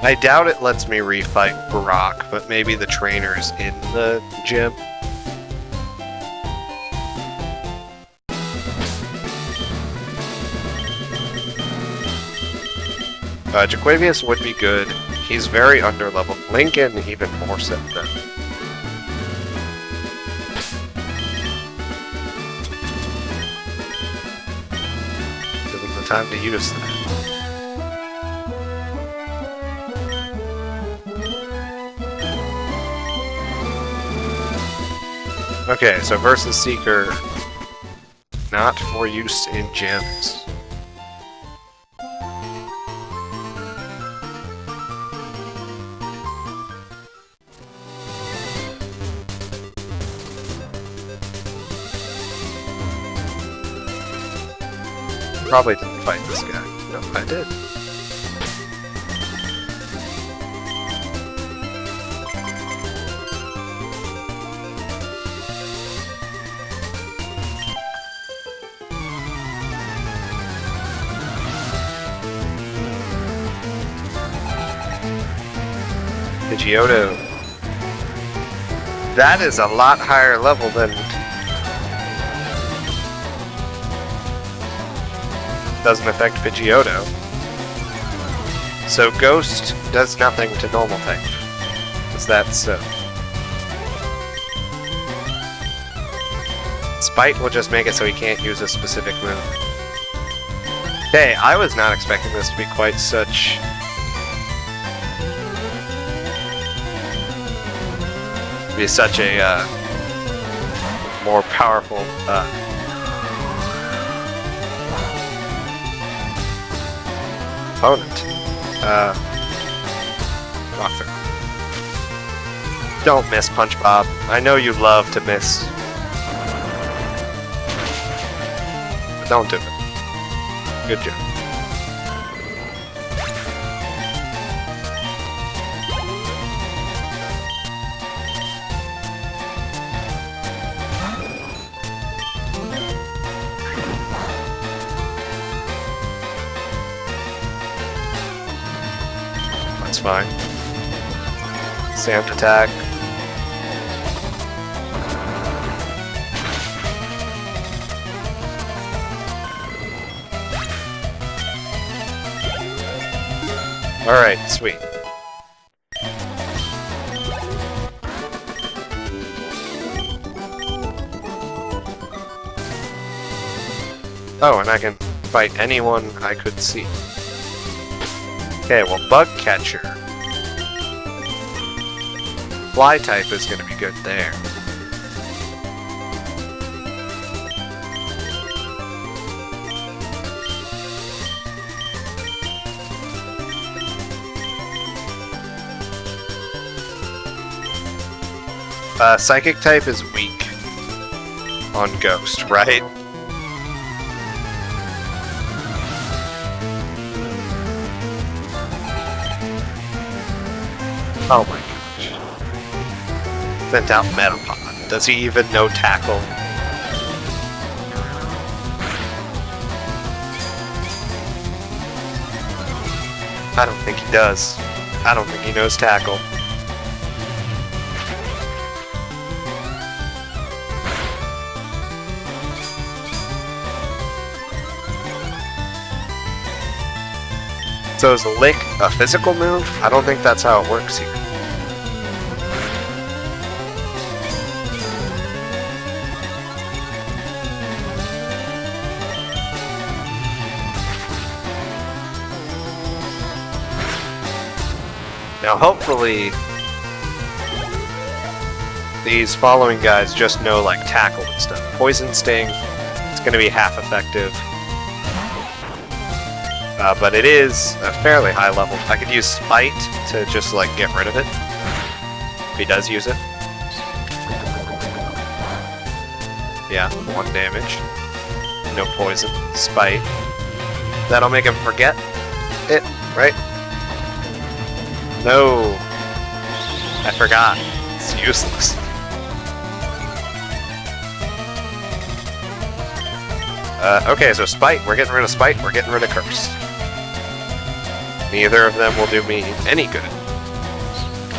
Speaker 1: I doubt it lets me refight Brock, but maybe the trainer's in the gym. Jaquavius would be good. He's very underleveled. Lincoln even more so though. Give him the time to use that. Okay, so Versus Seeker, not for use in gyms. Probably didn't fight this guy. No, I did. Pidgeotto. That is a lot higher level than... Doesn't affect Pidgeotto. So Ghost does nothing to normal type. Is that so? Spite will just make it so he can't use a specific move. Hey, I was not expecting this to be quite such... be such a more powerful opponent. Walk through. Don't miss, Punch Bob. I know you love to miss. But don't do it. Good job. That's fine. Sand attack. Alright, sweet. Oh, and I can fight anyone I could see. Okay, well, Bug Catcher. Fly type is going to be good there. Psychic type is weak on Ghost, right? Oh my gosh. Sent out Metapod. Does he even know Tackle? I don't think he does. I don't think he knows Tackle. So is Lick a physical move? I don't think that's how it works here. Now hopefully these following guys just know like Tackle and stuff. Poison Sting, it's going to be half effective. But it is a fairly high level. I could use Spite to just like get rid of it. If he does use it. Yeah, 1 damage. No poison. Spite. That'll make him forget it, right? No. I forgot. It's useless. Okay, so Spite. We're getting rid of Spite. We're getting rid of Curse. Neither of them will do me any good.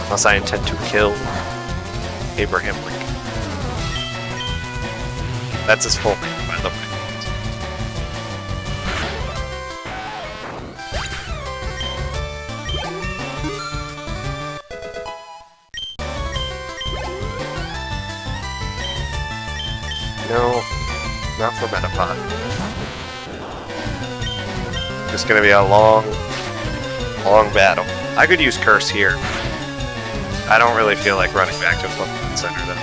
Speaker 1: Unless I intend to kill Abraham Lincoln. That's his full name, by the way. No, not for Metapod. Just gonna be a long battle. I could use Curse here. I don't really feel like running back to Pokemon Center though.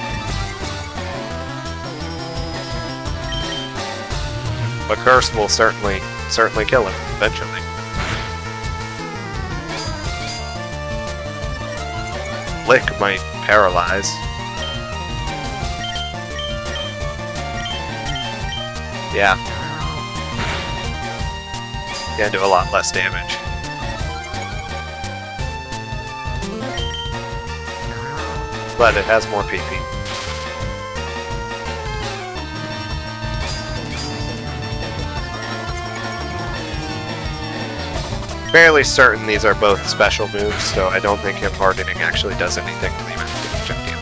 Speaker 1: But Curse will certainly kill him eventually. Lick might paralyze. Yeah. Yeah, do a lot less damage. But it has more PP. Fairly certain these are both special moves, so I don't think him hardening actually does anything to the amount of damage I'm dealing.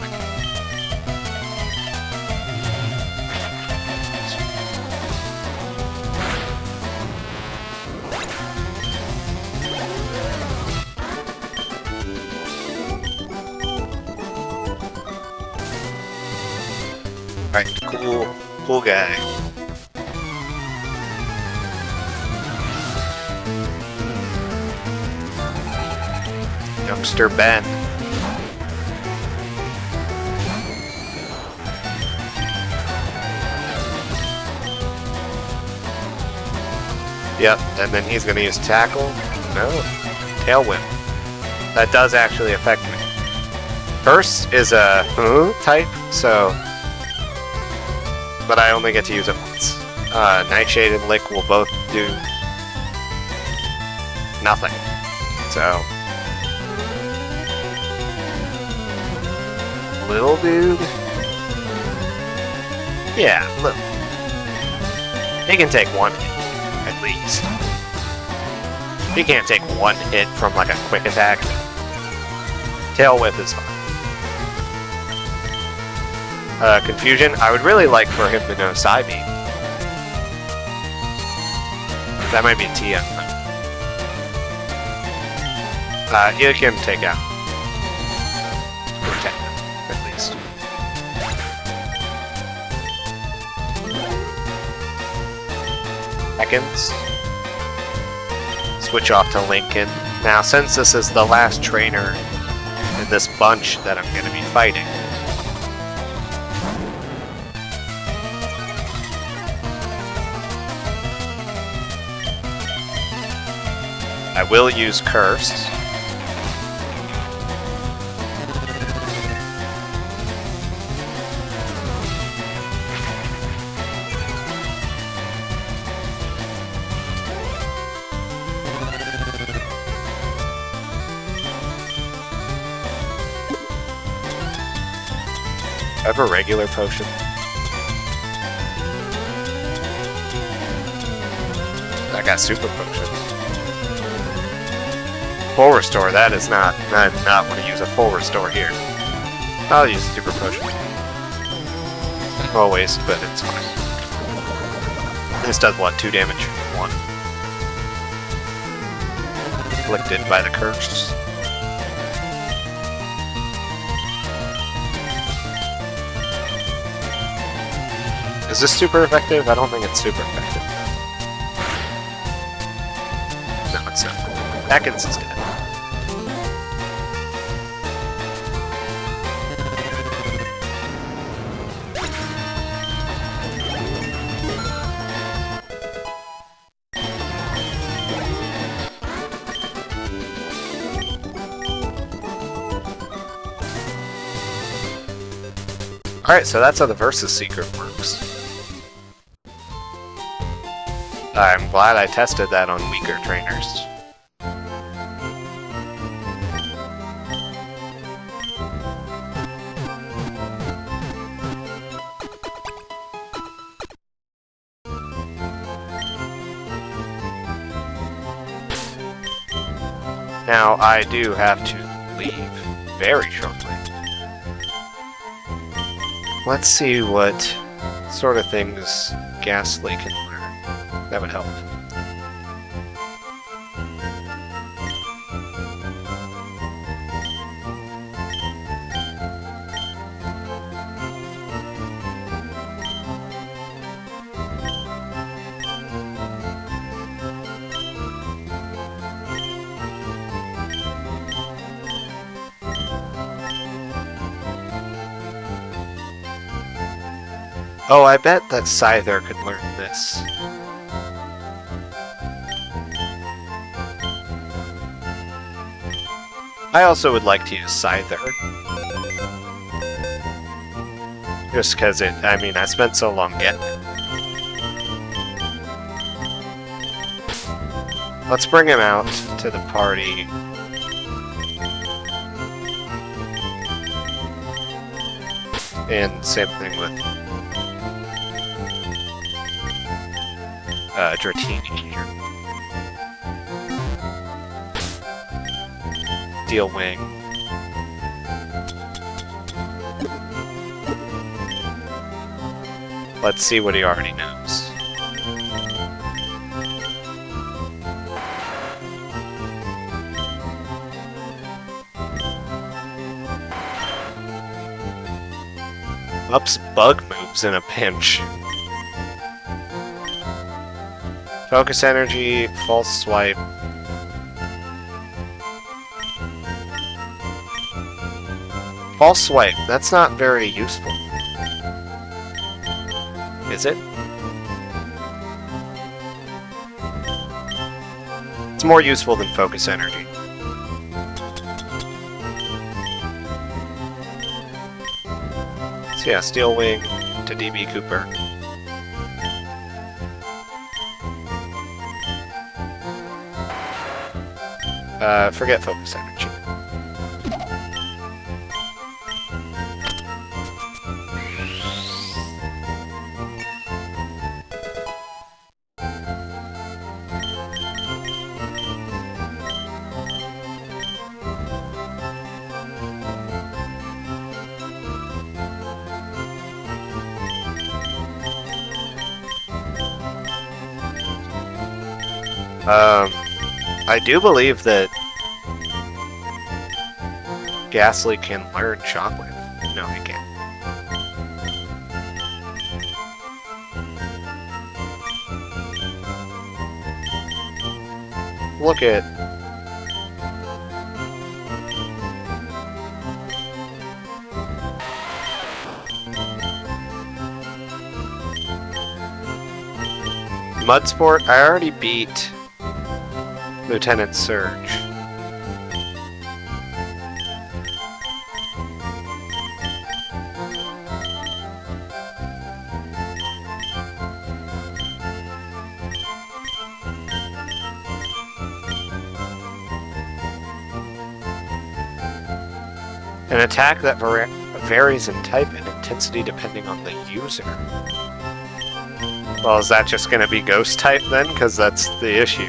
Speaker 1: Alright, cool guy. Youngster Ben. Yep, and then he's gonna use Tackle. no. Tailwind. That does actually affect me. Burst is a type, so... But I only get to use it once. Nightshade and Lick will both do... nothing. So... Little dude? Yeah, little. He can take one hit, at least. He can't take one hit from like a quick attack. Tail Whip is fine. Confusion, I would really like for him to know Psybeam. That might be TM. You can take out. Protect him, at least. Seconds. Switch off to Lincoln. Now, since this is the last trainer in this bunch that I'm going to be fighting, I will use Curse. I have a regular potion. I got super potion. Full restore, that is not, I'm not going to use a full restore here. I'll use super potion. Always, but it's fine. This does what, 2 damage? 1. Afflicted by the curse. Is this super effective? I don't think it's super effective. No, it's not. Atkins is dead. Alright, so that's how the Versus Secret works. I'm glad I tested that on weaker trainers. Now, I do have to leave very shortly. Let's see what sort of things Ghastly can learn. That would help. Oh, I bet that Scyther could learn this. I also would like to use Scyther. Just because I mean, I spent so long getting it. Let's bring him out to the party. And same thing with Dratini here. Steel Wing. Let's see what he already knows. Ups bug moves in a pinch. Focus Energy, False Swipe. False Swipe, that's not very useful. Is it? It's more useful than focus energy. So yeah, Steel Wing to DB Cooper. Forget focus energy. I do believe that Ghastly can learn Shockwave. No, he can't. Look at... Mudsport, I already beat Lieutenant Surge. An attack that varies in type and intensity depending on the user. Well, is that just going to be Ghost type then? Because that's the issue.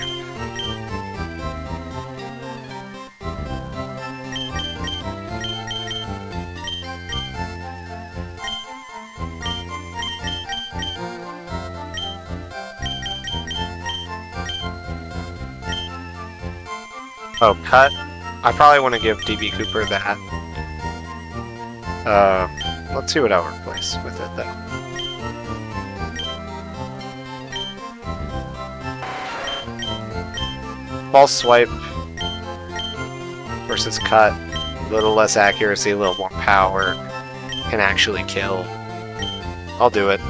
Speaker 1: Oh, cut. I probably want to give DB Cooper that. Let's see what I'll replace with it, though. False Swipe versus Cut. A little less accuracy, a little more power. Can actually kill. I'll do it.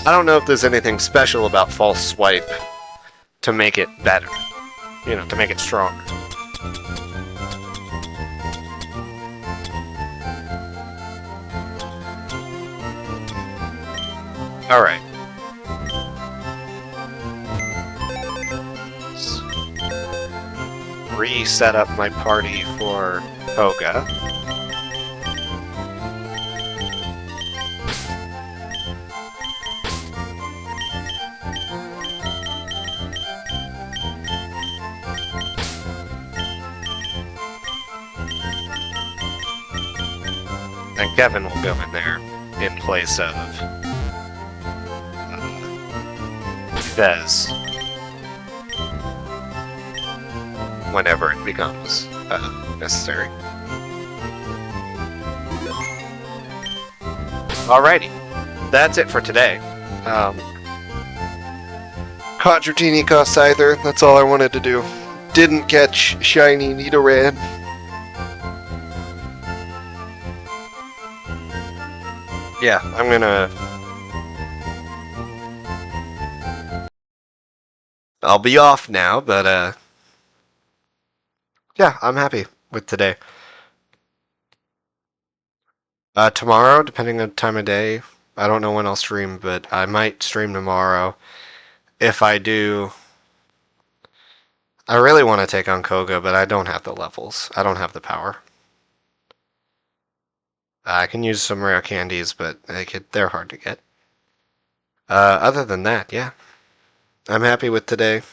Speaker 1: I don't know if there's anything special about False Swipe to make it better. You know, to make it stronger. Alright. Reset up my party for Koga. And Kevin will go in there in place of Vez whenever it becomes necessary. Alrighty, that's it for today. Caught Dratini, caught Scyther, that's all I wanted to do. Didn't catch Shiny Nidoran. Yeah, I'm gonna... I'll be off now, but yeah, I'm happy with today. Tomorrow, depending on the time of day, I don't know when I'll stream, but I might stream tomorrow. If I do, I really want to take on Koga, but I don't have the levels. I don't have the power. I can use some rare candies, but they're hard to get. Other than that, yeah. I'm happy with today.